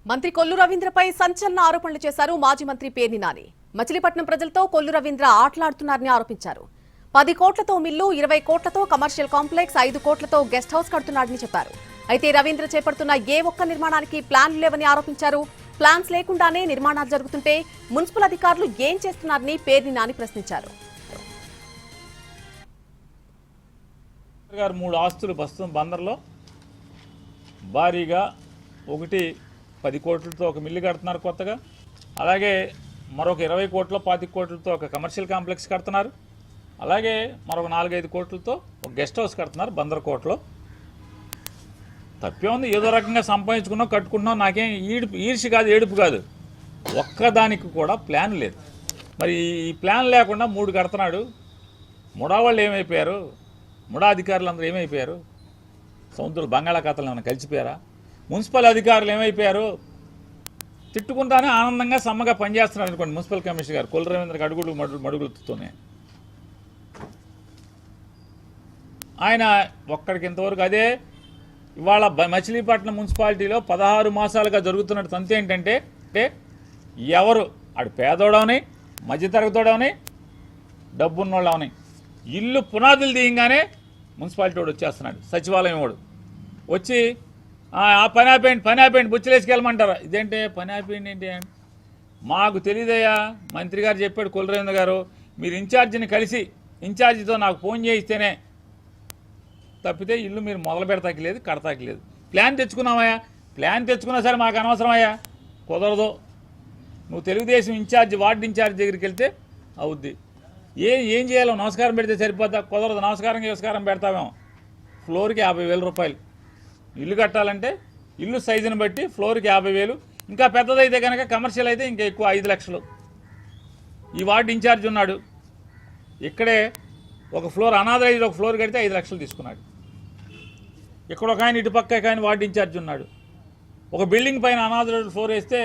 మంత్రి కొల్లు రవీంద్రపై సంచలన ఆరోపణలు చేశారు మాజీ మంత్రి పేర్ని నాని. మచిలీపట్నం ప్రజలతో కొల్లు రవీంద్ర ఆటలాడుతున్నారని ఆరోపించారు. 10 కోట్లతో మిల్లు, 20 కోట్లతో కమర్షియల్ కాంప్లెక్స్, 5 కోట్లతో గెస్ట్ హౌస్ కడుతున్నాడని చెప్పారు. అయితే రవీంద్ర చేపడుతున్న ఏ ఒక్క నిర్మాణానికి ప్లాన్లు లేవని ఆరోపించారు. ప్లాన్స్ లేకుండానే నిర్మాణాలు జరుగుతుంటే మున్సిపల్ అధికారులు ఏం చేస్తున్నారని పేర్ని నాని ప్రశ్నించారు. 3 ఆస్తులు ప్రస్తుతం బందర్లో భారీగా, ఒకటి 10 కోట్లతో ఒక మిల్లు కడుతున్నారు కొత్తగా, అలాగే మరొక 20 కోట్ల 25 కోట్లతో ఒక కమర్షియల్ కాంప్లెక్స్ కడుతున్నారు, అలాగే మరొక 4-5 కోట్లతో ఒక గెస్ట్ హౌస్ కడుతున్నారు బందర్ కోటలో. తప్పే ఉంది, ఏదో రకంగా సంపాదించుకున్నాం కట్టుకుంటున్నాం, నాకేం ఈర్షి కాదు, ఏడుపు కాదు, ఒక్కదానికి కూడా ప్లాన్ లేదు. మరి ఈ ప్లాన్ లేకుండా 3 కడుతున్నాడు. ముడా వాళ్ళు ఏమైపోయారు? ముడా అధికారులు అందరూ ఏమైపోయారు? సముద్రం బంగాళాఖాతంలో ఏమైనా కలిసిపోయారా? మున్సిపల్ అధికారులు ఏమైపోయారు? తిట్టుకుంటానే ఆనందంగా సమ్మగా పనిచేస్తున్నారు అనుకోండి మున్సిపల్ కమిషనర్ గారు కొల్లు రవీంద్రకి అడుగులు మడుగులుతూనే. ఆయన ఒక్కడికి ఇంతవరకు అదే. ఇవాళ మచిలీపట్నం మున్సిపాలిటీలో 16 మాసాలుగా జరుగుతున్న తంతు ఏంటంటే, ఎవరు ఆడు పేదోడవని, మధ్యతరగతోడవని, డబ్బున్నోళ్ళవని ఇల్లు పునాదులు తీయంగానే మున్సిపాలిటీ వాడు వచ్చేస్తున్నాడు, సచివాలయం వాడు వచ్చి ఆ పని ఆపేయండి బుచ్చలేసుకెళ్ళమంటారు. ఇదేంటే పని ఆపేయండి ఏంటి? మాకు తెలియదయ్యా, మంత్రి గారు చెప్పాడు కొల్లు రవీంద్ర గారు, మీరు ఇన్ఛార్జిని కలిసి ఇన్ఛార్జితో నాకు ఫోన్ చేయిస్తేనే తప్పితే ఇల్లు మీరు మొదలు పెడతాకి లేదు, కడతాకి లేదు. ప్లాన్ తెచ్చుకున్నామయ్యా, ప్లాన్ తెచ్చుకున్నా సరే మాకు అనవసరమయ్యా, కుదరదు. నువ్వు తెలుగుదేశం ఇన్ఛార్జి, వార్డు ఇన్ఛార్జి దగ్గరికి వెళ్తే అవుద్ది. ఏం చేయాలో? నమస్కారం పెడితే సరిపోతా? కుదరదు. నమస్కారం పెడతామేమో. ఫ్లోర్కి 50,000 రూపాయలు. ఇల్లు కట్టాలంటే ఇల్లు సైజుని బట్టి ఫ్లోర్కి 50,000, ఇంకా పెద్దదైతే కనుక కమర్షియల్ అయితే ఇంకా ఎక్కువ 5 లక్షలు. ఈ వార్డు ఇన్ఛార్జ్ ఉన్నాడు ఇక్కడే, ఒక ఫ్లోర్ అనాథరైజ్ ఒక ఫ్లోర్ కడితే 5 లక్షలు తీసుకున్నాడు. ఇక్కడ ఒక ఆయన, ఇటుపక్క ఆయన వార్డు ఇన్ఛార్జ్ ఉన్నాడు. ఒక బిల్డింగ్ పైన అనాథరైజ్ ఫ్లోర్ వేస్తే